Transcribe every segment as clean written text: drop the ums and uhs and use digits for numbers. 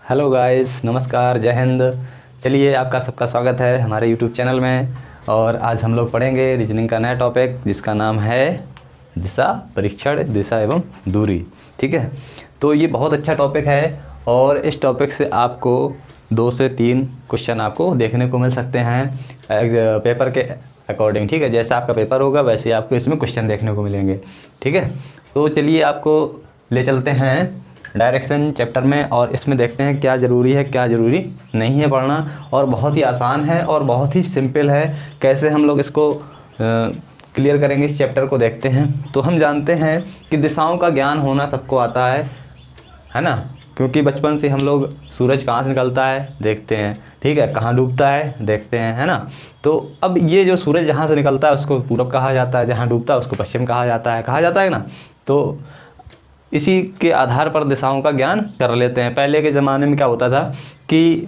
Hello guys, नमस्कार, जय हिंद। चलिए, आपका सबका स्वागत है हमारे यूट्यूब चैनल में। और आज हम लोग पढ़ेंगे रीजनिंग का नया टॉपिक जिसका नाम है दिशा परीक्षण, दिशा एवं दूरी। ठीक है, तो ये बहुत अच्छा टॉपिक है और इस टॉपिक से आपको 2 से 3 क्वेश्चन आपको देखने को मिल सकते हैं पेपर के अकॉर्डिंग। ठीक है, जैसा आपका पेपर होगा वैसे आपको इसमें क्वेश्चन देखने को मिलेंगे। ठीक है, तो चलिए आपको ले चलते हैं डायरेक्शन चैप्टर में और इसमें देखते हैं क्या ज़रूरी है क्या ज़रूरी नहीं है पढ़ना। और बहुत ही आसान है और बहुत ही सिंपल है। कैसे हम लोग इसको क्लियर करेंगे इस चैप्टर को देखते हैं। तो हम जानते हैं कि दिशाओं का ज्ञान होना सबको आता है ना, क्योंकि बचपन से हम लोग सूरज कहाँ से निकलता है देखते हैं, ठीक है, कहाँ डूबता है देखते हैं, है ना। तो अब ये जो सूरज जहाँ से निकलता है उसको पूरब कहा जाता है, जहाँ डूबता है उसको पश्चिम कहा जाता है ना। तो इसी के आधार पर दिशाओं का ज्ञान कर लेते हैं। पहले के ज़माने में क्या होता था कि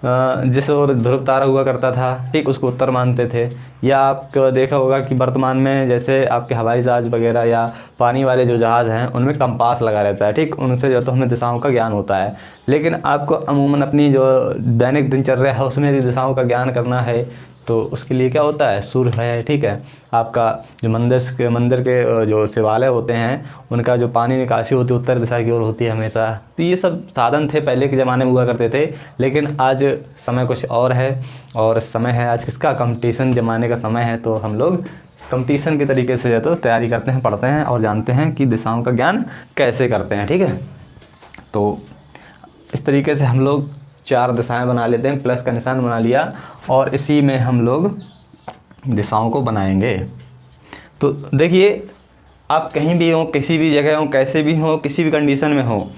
जिस ओर ध्रुव तारा हुआ करता था, ठीक, उसको उत्तर मानते थे। या आपको देखा होगा कि वर्तमान में जैसे आपके हवाई जहाज़ वगैरह या पानी वाले जो जहाज़ हैं उनमें कंपास लगा रहता है, ठीक, उनसे जो तो हमें दिशाओं का ज्ञान होता है। लेकिन आपको अमूमन अपनी जो दैनिक दिनचर्या है उसमें यदि दिशाओं का ज्ञान करना है तो उसके लिए क्या होता है, सूर्य है, ठीक है, आपका जो मंदिर के जो शिवालय होते हैं उनका जो पानी निकासी होती है उत्तर दिशा की ओर होती है हमेशा। तो ये सब साधन थे पहले के ज़माने में हुआ करते थे। लेकिन आज समय कुछ और है और समय है आज किसका, कंपटीशन ज़माने का समय है। तो हम लोग कंपटीशन के तरीके से जो तो तैयारी करते हैं, पढ़ते हैं और जानते हैं कि दिशाओं का ज्ञान कैसे करते हैं। ठीक है, तो इस तरीके से हम लोग 4 दिशाएं बना लेते हैं, प्लस का निशान बना लिया और इसी में हम लोग दिशाओं को बनाएंगे। तो देखिए, आप कहीं भी हो, किसी भी जगह हो, कैसे भी हो, किसी भी कंडीशन में हो,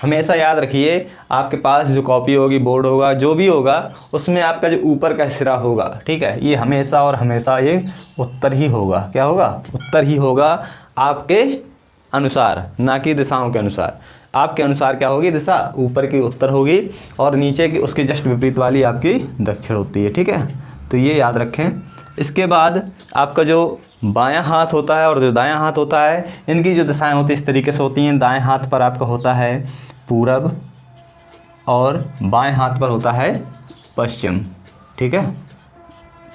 हमेशा याद रखिए आपके पास जो कॉपी होगी, बोर्ड होगा, जो भी होगा, उसमें आपका जो ऊपर का सिरा होगा, ठीक है, ये हमेशा और हमेशा ये उत्तर ही होगा। क्या होगा, उत्तर ही होगा आपके अनुसार, ना कि दिशाओं के अनुसार। आपके अनुसार क्या होगी दिशा, ऊपर की उत्तर होगी और नीचे की उसकी जस्ट विपरीत वाली आपकी दक्षिण होती है। ठीक है, तो ये याद रखें। इसके बाद आपका जो बायां हाथ होता है और जो दायां हाथ होता है, इनकी जो दिशाएं होती हैं इस तरीके से होती हैं। दाएं हाथ पर आपका होता है पूरब और बाएं हाथ पर होता है पश्चिम। ठीक है,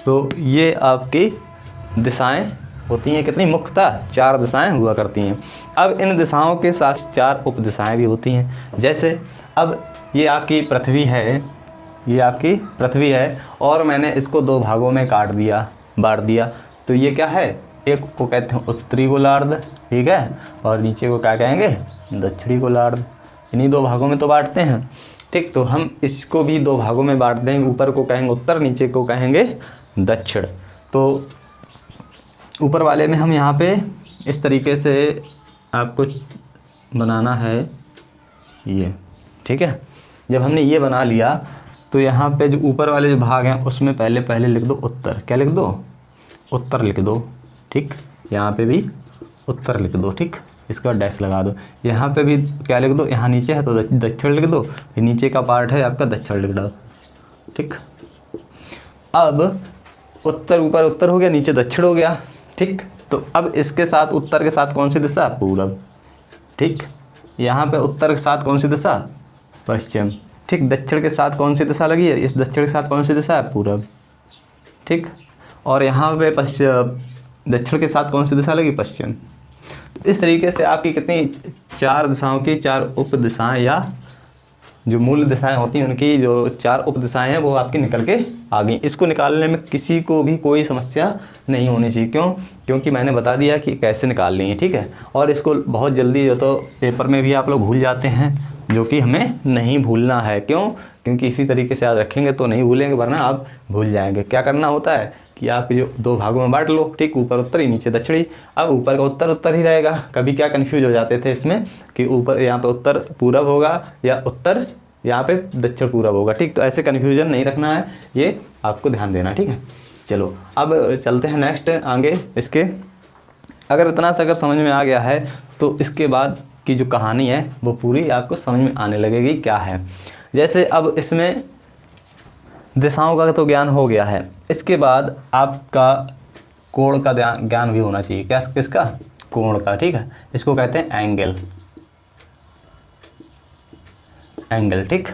तो ये आपकी दिशाएं होती हैं। कितनी मुख्यतः 4 दिशाएं हुआ करती हैं। अब इन दिशाओं के साथ 4 उप दिशाएं भी होती हैं। जैसे अब ये आपकी पृथ्वी है, ये आपकी पृथ्वी है और मैंने इसको 2 भागों में बांट दिया। तो ये क्या है, एक को कहते हैं उत्तरी गोलार्ध, ठीक है, और नीचे को क्या कहेंगे, दक्षिणी गोलार्ध। इन्हीं 2 भागों में तो बांटते हैं। ठीक, तो हम इसको भी 2 भागों में बांट देंगे, ऊपर को कहेंगे उत्तर, नीचे को कहेंगे दक्षिण। तो ऊपर वाले में हम यहाँ पे इस तरीके से आपको बनाना है ये। ठीक है, जब हमने ये बना लिया तो यहाँ पे जो ऊपर वाले जो भाग हैं उसमें पहले लिख दो उत्तर। क्या लिख दो, उत्तर लिख दो। ठीक, यहाँ पे भी उत्तर लिख दो। ठीक, इसका डैश लगा दो। यहाँ पे भी क्या लिख दो, यहाँ नीचे है तो दक्षिण लिख दो, फिर नीचे का पार्ट है आपका दक्षिण लिख दो। ठीक, अब उत्तर, ऊपर उत्तर हो गया, नीचे दक्षिण हो गया। ठीक, तो अब इसके साथ उत्तर के साथ कौन सी दिशा, पूरब। ठीक, यहाँ पे उत्तर के साथ कौन सी दिशा, पश्चिम। ठीक, दक्षिण के साथ कौन सी दिशा लगी है, इस दक्षिण के साथ कौन सी दिशा है, पूरब। ठीक, और यहाँ पे दक्षिण के साथ कौन सी दिशा लगी, पश्चिम। इस तरीके से आपकी कितनी 4 दिशाओं की 4 उप दिशाएं या जो मूल दिशाएं होती हैं उनकी जो 4 उप दिशाएं हैं वो आपकी निकल के आ गई। इसको निकालने में किसी को भी कोई समस्या नहीं होनी चाहिए। क्यों, क्योंकि मैंने बता दिया कि कैसे निकालनी है। ठीक है, और इसको बहुत जल्दी जो तो पेपर में भी आप लोग भूल जाते हैं, जो कि हमें नहीं भूलना है। क्यों, क्योंकि इसी तरीके से याद रखेंगे तो नहीं भूलेंगे, वरना आप भूल जाएंगे। क्या करना होता है कि आप जो 2 भागों में बांट लो, ठीक, ऊपर उत्तरी नीचे दक्षिणी। अब ऊपर का उत्तर ही रहेगा। कभी क्या कन्फ्यूज हो जाते थे इसमें कि ऊपर यहाँ पे उत्तर पूरब होगा या उत्तर यहाँ पे दक्षिण पूरब होगा। ठीक, तो ऐसे कन्फ्यूजन नहीं रखना है, ये आपको ध्यान देना। ठीक है, चलो अब चलते हैं नेक्स्ट आगे इसके। अगर इतना सा अगर समझ में आ गया है तो इसके बाद की जो कहानी है वो पूरी आपको समझ में आने लगेगी क्या है। जैसे अब इसमें दिशाओं का तो ज्ञान हो गया है, इसके बाद आपका कोण का ज्ञान भी होना चाहिए। क्या, किसका, कोण का। ठीक है, इसको कहते हैं एंगल। ठीक,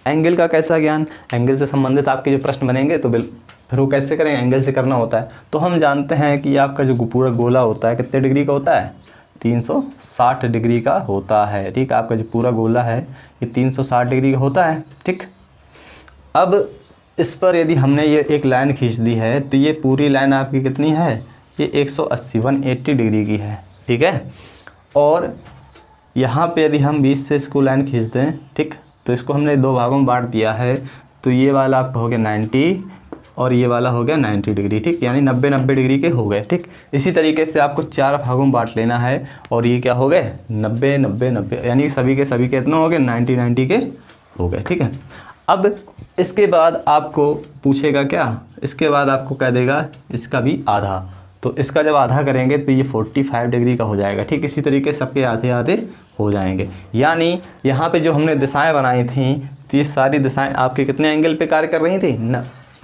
एंगल का कैसा ज्ञान, एंगल से संबंधित आपके जो प्रश्न बनेंगे तो फिर वो कैसे करेंगे, एंगल से करना होता है। तो हम जानते हैं कि आपका जो पूरा गोला होता है कितने डिग्री का होता है, 360 डिग्री का होता है। ठीक, आपका जो पूरा गोला है ये 360 डिग्री का होता है। ठीक, अब इस पर यदि हमने ये एक लाइन खींच दी है तो ये पूरी लाइन आपकी कितनी है, ये 180 डिग्री की है। ठीक है, और यहाँ पे यदि हम 20 से इसको लाइन खींच दें, ठीक, तो इसको हमने दो भागों में बांट दिया है। तो ये वाला आपका हो गया 90 और ये वाला हो गया 90 डिग्री। ठीक, यानी 90 डिग्री के हो गए। ठीक, इसी तरीके से आपको 4 भागों में बांट लेना है और ये क्या हो गए 90 यानी सभी के सभी कितने हो गए 90 के हो गए। ठीक है, अब इसके बाद आपको पूछेगा क्या, इसके बाद आपको कह देगा इसका भी आधा। तो इसका जब आधा करेंगे तो ये 45 डिग्री का हो जाएगा। ठीक, इसी तरीके से सबके आधे आधे हो जाएंगे। यानी यहाँ पे जो हमने दिशाएं बनाई थी तो ये सारी दिशाएं आपके कितने एंगल पे कार्य कर रही थी,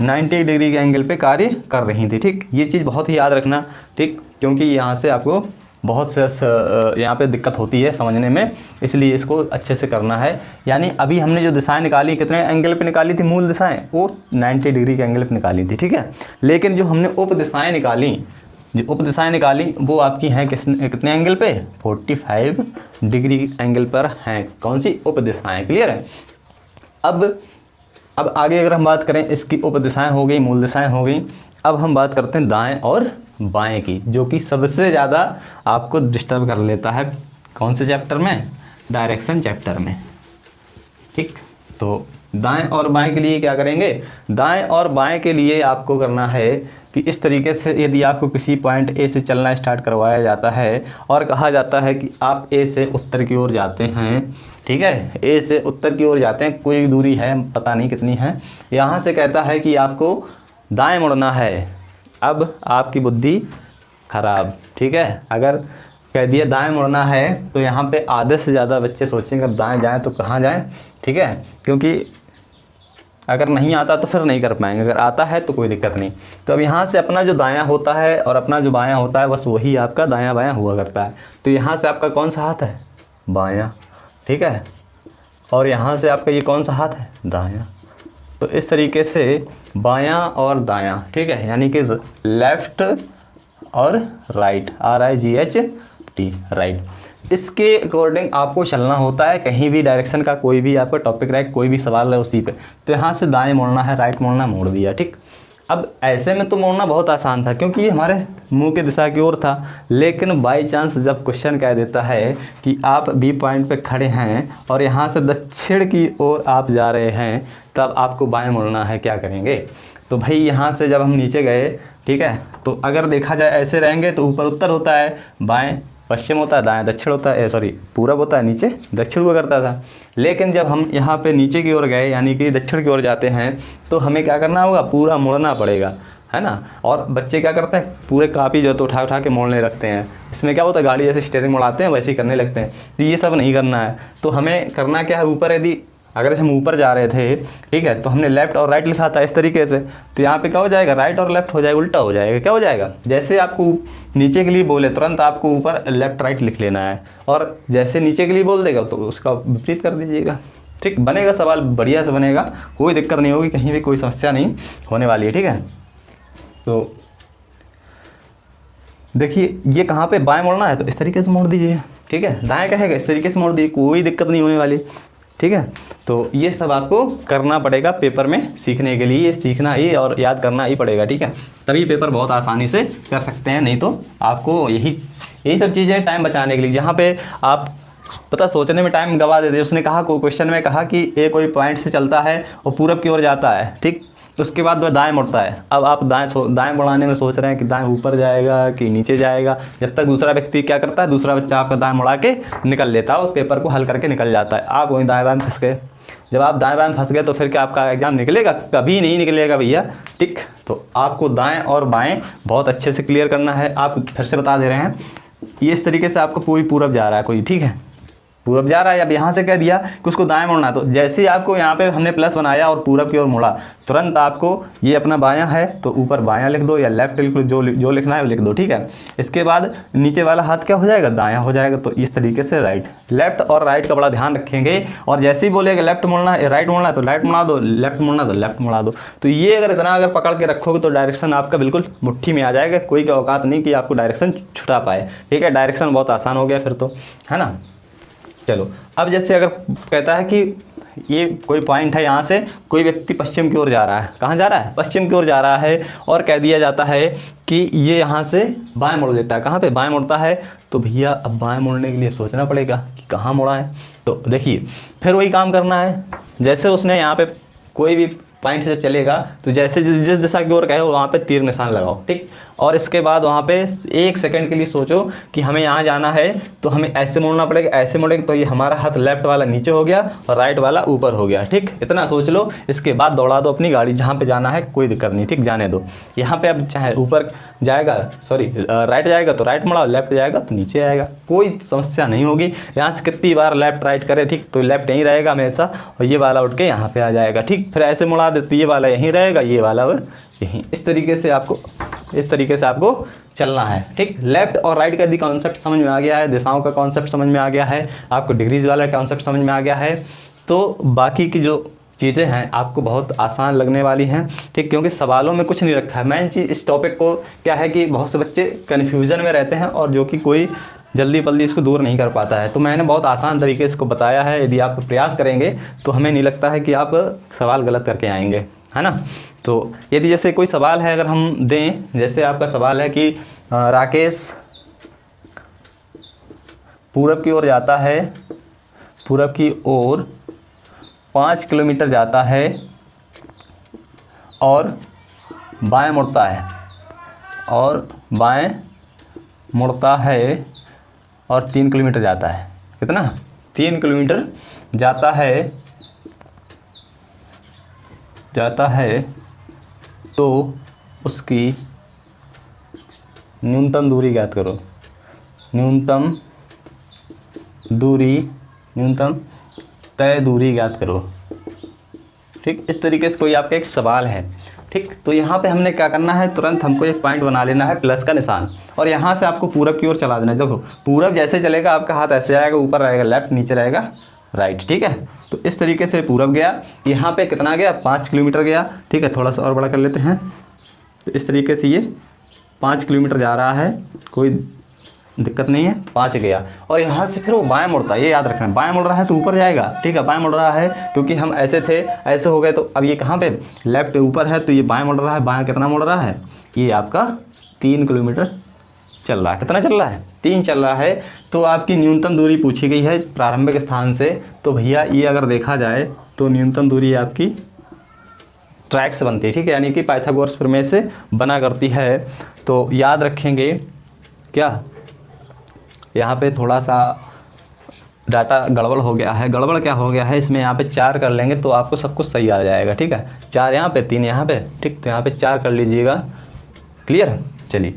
90 डिग्री के एंगल पे कार्य कर रही थी। ठीक, ये चीज़ बहुत ही याद रखना। ठीक, क्योंकि यहाँ से आपको बहुत से यहाँ पे दिक्कत होती है समझने में, इसलिए इसको अच्छे से करना है। यानी अभी हमने जो दिशाएं निकाली कितने एंगल पे निकाली थी, मूल दिशाएं वो 90 डिग्री के एंगल पे निकाली थी। ठीक है, लेकिन जो हमने उप दिशाएं निकाली, जो उप दिशाएं निकाली वो आपकी हैं कितने एंगल पे, 45 डिग्री एंगल पर हैं। कौन सी उप दिशाएं, क्लियर है। अब आगे अगर हम बात करें, इसकी उप दिशाएं हो गई, मूल दिशाएं हो गई। अब हम बात करते हैं दाएं और बाएं की, जो कि सबसे ज़्यादा आपको डिस्टर्ब कर लेता है। कौन से चैप्टर में, डायरेक्शन चैप्टर में। ठीक, तो दाएं और बाएं के लिए क्या करेंगे, दाएं और बाएं के लिए आपको करना है कि इस तरीके से यदि आपको किसी पॉइंट ए से चलना स्टार्ट करवाया जाता है और कहा जाता है कि आप ए से उत्तर की ओर जाते हैं, ठीक है, ए से उत्तर की ओर जाते हैं, कोई दूरी है पता नहीं कितनी है, यहाँ से कहता है कि आपको दाएं मुड़ना है। अब आपकी बुद्धि खराब, ठीक है, अगर कह दिया दाएं मुड़ना है तो यहाँ पे आधे से ज़्यादा बच्चे सोचेंगे अब दाएं जाएं तो कहाँ जाएं। ठीक है, क्योंकि अगर नहीं आता तो फिर नहीं कर पाएंगे, अगर आता है तो कोई दिक्कत नहीं। तो अब यहाँ से अपना जो दायां होता है और अपना जो बायां होता है बस वही आपका दायां बायां हुआ करता है। तो यहाँ से आपका कौन सा हाथ है, बायां, ठीक है, और यहाँ से आपका ये कौन सा हाथ है, दायां। तो इस तरीके से बायां और दायां, ठीक है, यानी कि लेफ़्ट और राइट, RIGHT, राइट, इसके अकॉर्डिंग आपको चलना होता है। कहीं भी डायरेक्शन का कोई भी आपका टॉपिक रहे, कोई भी सवाल है उसी पे, तो यहाँ से दाएं मोड़ना है, राइट मोड़ना, मोड़ दिया। ठीक, अब ऐसे में तो मोड़ना बहुत आसान था क्योंकि ये हमारे मुंह की दिशा की ओर था, लेकिन बाई चांस जब क्वेश्चन कह देता है कि आप बी पॉइंट पे खड़े हैं और यहाँ से दक्षिण की ओर आप जा रहे हैं, तब आपको बाएं मुड़ना है। क्या करेंगे, तो भाई यहाँ से जब हम नीचे गए, ठीक है, तो अगर देखा जाए ऐसे रहेंगे तो ऊपर उत्तर होता है, बाएं पश्चिम होता है, दाएं दक्षिण होता है, सॉरी पूरब होता है, नीचे दक्षिण हुआ करता था। लेकिन जब हम यहाँ पे नीचे की ओर गए यानी कि दक्षिण की ओर जाते हैं तो हमें क्या करना होगा, पूरा मुड़ना पड़ेगा, है ना। और बच्चे क्या करते हैं, पूरे कापी जो तो उठा उठा के मोड़ने लगते हैं। इसमें क्या होता है, गाड़ी जैसे स्टीयरिंग मुड़ाते हैं वैसे ही करने लगते हैं। तो ये सब नहीं करना है। तो हमें करना क्या है, ऊपर यदि अगर हम ऊपर जा रहे थे, ठीक है, तो हमने लेफ़्ट और राइट लिखा था इस तरीके से, तो यहाँ पे क्या हो जाएगा, राइट और लेफ़्ट हो जाएगा, उल्टा हो जाएगा। क्या हो जाएगा, जैसे आपको नीचे के लिए बोले तुरंत आपको ऊपर लेफ़्ट राइट लिख लेना है, और जैसे नीचे के लिए बोल देगा तो उसका विपरीत कर दीजिएगा। ठीक, बनेगा सवाल बढ़िया से बनेगा, कोई दिक्कत नहीं होगी, कहीं भी कोई समस्या नहीं होने वाली है। ठीक है, तो देखिए ये कहाँ पे बाएं मोड़ना है तो इस तरीके से मोड़ दीजिए, ठीक है, दाएं कहेगा इस तरीके से मोड़ दीजिए, कोई दिक्कत नहीं होने वाली। ठीक है, तो ये सब आपको करना पड़ेगा पेपर में सीखने के लिए, सीखना ही और याद करना ही पड़ेगा। ठीक है, तभी पेपर बहुत आसानी से कर सकते हैं, नहीं तो आपको यही सब चीज़ें टाइम बचाने के लिए, जहाँ पे आप पता सोचने में टाइम गवा देते। उसने कहा क्वेश्चन में कहा कि ए कोई पॉइंट से चलता है और पूरब की ओर जाता है, ठीक, उसके बाद वह दाएं मुड़ता है। अब आप दाएं मुड़ाने में सोच रहे हैं कि दाएं ऊपर जाएगा कि नीचे जाएगा, जब तक दूसरा व्यक्ति क्या करता है, दूसरा बच्चा आपका दाएं मुड़ा के निकल लेता है और पेपर को हल करके निकल जाता है, आप वहीं दाएं बाएं फंस गए। जब आप दाएं बाएं फंस गए तो फिर क्या आपका एग्जाम निकलेगा, कभी नहीं निकलेगा भैया। ठीक, तो आपको दाएँ और बाएँ बहुत अच्छे से क्लियर करना है। आप फिर से बता दे रहे हैं, ये इस तरीके से आपको पूरब जा रहा है कोई, ठीक है, पूरब जा रहा है। अब यहाँ से कह दिया कि उसको दाएं मुड़ना है, तो जैसे ही आपको यहाँ पे हमने प्लस बनाया और पूरब की ओर मुड़ा, तुरंत आपको ये अपना बायां है तो ऊपर बायां लिख दो या लेफ्ट लिख लो, जो लिखना है वो लिख दो, ठीक है। इसके बाद नीचे वाला हाथ क्या हो जाएगा, दायां हो जाएगा। तो इस तरीके से राइट, लेफ्ट और राइट का बड़ा ध्यान रखेंगे। और जैसे ही बोलेगा लेफ्ट मुड़ना है, राइट मुड़ना है तो राइट मुड़ा दो, लेफ्ट मुड़ना तो लेफ्ट मुड़ा दो। तो ये अगर पकड़ के रखोगे तो डायरेक्शन आपका बिल्कुल मुट्ठी में आ जाएगा, कोई का औकात नहीं कि आपको डायरेक्शन छुटा पाए, ठीक है। डायरेक्शन बहुत आसान हो गया फिर तो, है ना। चलो अब जैसे अगर कहता है कि ये कोई पॉइंट है, यहाँ से कोई व्यक्ति पश्चिम की ओर जा रहा है, कहाँ जा रहा है, पश्चिम की ओर जा रहा है, और कह दिया जाता है कि ये यहाँ से बाएं मुड़ लेता है। कहाँ पे बाएं मुड़ता है, तो भैया अब बाएं मुड़ने के लिए सोचना पड़ेगा कि कहाँ मुड़ा है। तो देखिए फिर वही काम करना है, जैसे उसने यहाँ पे कोई भी पॉइंट से चलेगा तो जैसे जिस दिशा की ओर कहे वहाँ पे तीर निशान लगाओ, ठीक। और इसके बाद वहाँ पे 1 सेकंड के लिए सोचो कि हमें यहाँ जाना है तो हमें ऐसे मुड़ना पड़ेगा, ऐसे मुड़ेंगे तो ये हमारा हाथ लेफ्ट वाला नीचे हो गया और राइट वाला ऊपर हो गया, ठीक। इतना सोच लो, इसके बाद दौड़ा दो अपनी गाड़ी, जहाँ पे जाना है कोई दिक्कत नहीं, ठीक, जाने दो। यहाँ पे अब चाहे ऊपर जाएगा, राइट जाएगा तो राइट मुड़ाओ, लेफ्ट जाएगा तो नीचे आएगा, कोई समस्या नहीं होगी। यहाँ से कितनी बार लेफ्ट राइट करे, ठीक, तो लेफ्ट यहीं रहेगा हमेशा और ये वाला उठ के यहाँ पे आ जाएगा, ठीक। फिर ऐसे मुड़ा दे तो ये वाला यहीं रहेगा, ये वाला यहीं। इस तरीके से आपको चलना है, ठीक। लेफ्ट और राइट का यदि कॉन्सेप्ट समझ में आ गया है, दिशाओं का कॉन्सेप्ट समझ में आ गया है, आपको डिग्रीज वाला कॉन्सेप्ट समझ में आ गया है, तो बाकी की जो चीज़ें हैं आपको बहुत आसान लगने वाली हैं, ठीक। क्योंकि सवालों में कुछ नहीं रखा है। मेन चीज़ इस टॉपिक को क्या है कि बहुत से बच्चे कन्फ्यूज़न में रहते हैं और जो कि कोई जल्दी पल्दी इसको दूर नहीं कर पाता है। तो मैंने बहुत आसान तरीके से इसको बताया है, यदि आप प्रयास करेंगे तो हमें नहीं लगता है कि आप सवाल गलत करके आएंगे, है ना। तो यदि जैसे कोई सवाल है अगर हम दें, जैसे आपका सवाल है कि राकेश पूरब की ओर जाता है, पूरब की ओर 5 किलोमीटर जाता है और बाएं मुड़ता है, और बाएं मुड़ता है और 3 किलोमीटर जाता है। कितना, 3 किलोमीटर जाता है तो उसकी न्यूनतम दूरी ज्ञात करो। न्यूनतम तय दूरी ज्ञात करो, ठीक। इस तरीके से कोई आपका एक सवाल है, ठीक। तो यहाँ पे हमने क्या करना है, तुरंत हमको एक पॉइंट बना लेना है प्लस का निशान, और यहाँ से आपको पूरब की ओर चला देना है। देखो पूरब जैसे चलेगा आपका हाथ ऐसे आएगा, ऊपर रहेगा लेफ्ट, नीचे रहेगा राइट, ठीक है। तो इस तरीके से पूरब गया, यहाँ पे कितना गया, 5 किलोमीटर गया, ठीक है। थोड़ा सा और बड़ा कर लेते हैं। तो इस तरीके से ये 5 किलोमीटर जा रहा है, कोई दिक्कत नहीं है, 5 गया। और यहाँ से फिर वो बाएं मुड़ता है, ये याद रखना, बाएं मुड़ रहा है तो ऊपर जाएगा, ठीक है। बाएं मुड़ रहा है क्योंकि हम ऐसे थे, ऐसे हो गए, तो अब ये कहाँ पे, लेफ्ट ऊपर है तो ये बाएं मुड़ रहा है। बाएं कितना मुड़ रहा है, ये आपका 3 किलोमीटर चल रहा है। कितना चल रहा है, 3 चल रहा है। तो आपकी न्यूनतम दूरी पूछी गई है प्रारंभिक स्थान से, तो भैया ये अगर देखा जाए तो न्यूनतम दूरी आपकी ट्रैक से बनती है, ठीक है, यानी कि पाइथागोरस प्रमेय से बना करती है। तो याद रखेंगे क्या, यहाँ पे थोड़ा सा डाटा गड़बड़ हो गया है। गड़बड़ क्या हो गया है, इसमें यहाँ पे 4 कर लेंगे तो आपको सब कुछ सही आ जाएगा, ठीक है। 4 यहाँ पे, 3 यहाँ पे, ठीक। तो यहाँ पे 4 कर लीजिएगा, क्लियर है। चलिए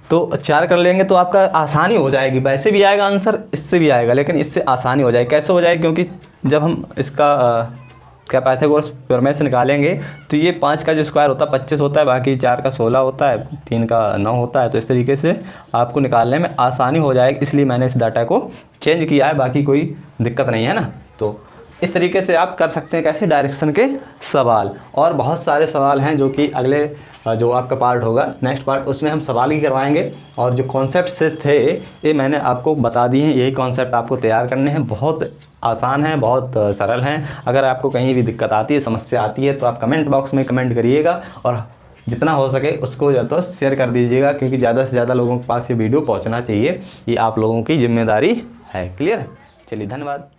तो 4 कर लेंगे तो आपका आसानी हो जाएगी। वैसे भी आएगा आंसर, इससे भी आएगा, लेकिन इससे आसानी हो जाएगी। कैसे हो जाएगी, क्योंकि जब हम इसका क्या पाइथागोरस प्रमेय से निकालेंगे तो ये 5 का जो स्क्वायर होता है 25 होता है, बाकी 4 का 16 होता है, 3 का 9 होता है। तो इस तरीके से आपको निकालने में आसानी हो जाएगी, इसलिए मैंने इस डाटा को चेंज किया है, बाकी कोई दिक्कत नहीं है ना। तो इस तरीके से आप कर सकते हैं कैसे, डायरेक्शन के सवाल। और बहुत सारे सवाल हैं जो कि अगले जो आपका पार्ट होगा, नेक्स्ट पार्ट, उसमें हम सवाल ही करवाएंगे। और जो कॉन्सेप्ट से थे ये मैंने आपको बता दिए हैं, यही कॉन्सेप्ट आपको तैयार करने हैं। बहुत आसान है, बहुत सरल हैं। अगर आपको कहीं भी दिक्कत आती है, समस्या आती है, तो आप कमेंट बॉक्स में कमेंट करिएगा और जितना हो सके उसको जो तो शेयर कर दीजिएगा, क्योंकि ज़्यादा से ज़्यादा लोगों के पास ये वीडियो पहुँचना चाहिए। ये आप लोगों की जिम्मेदारी है। क्लियर, चलिए धन्यवाद।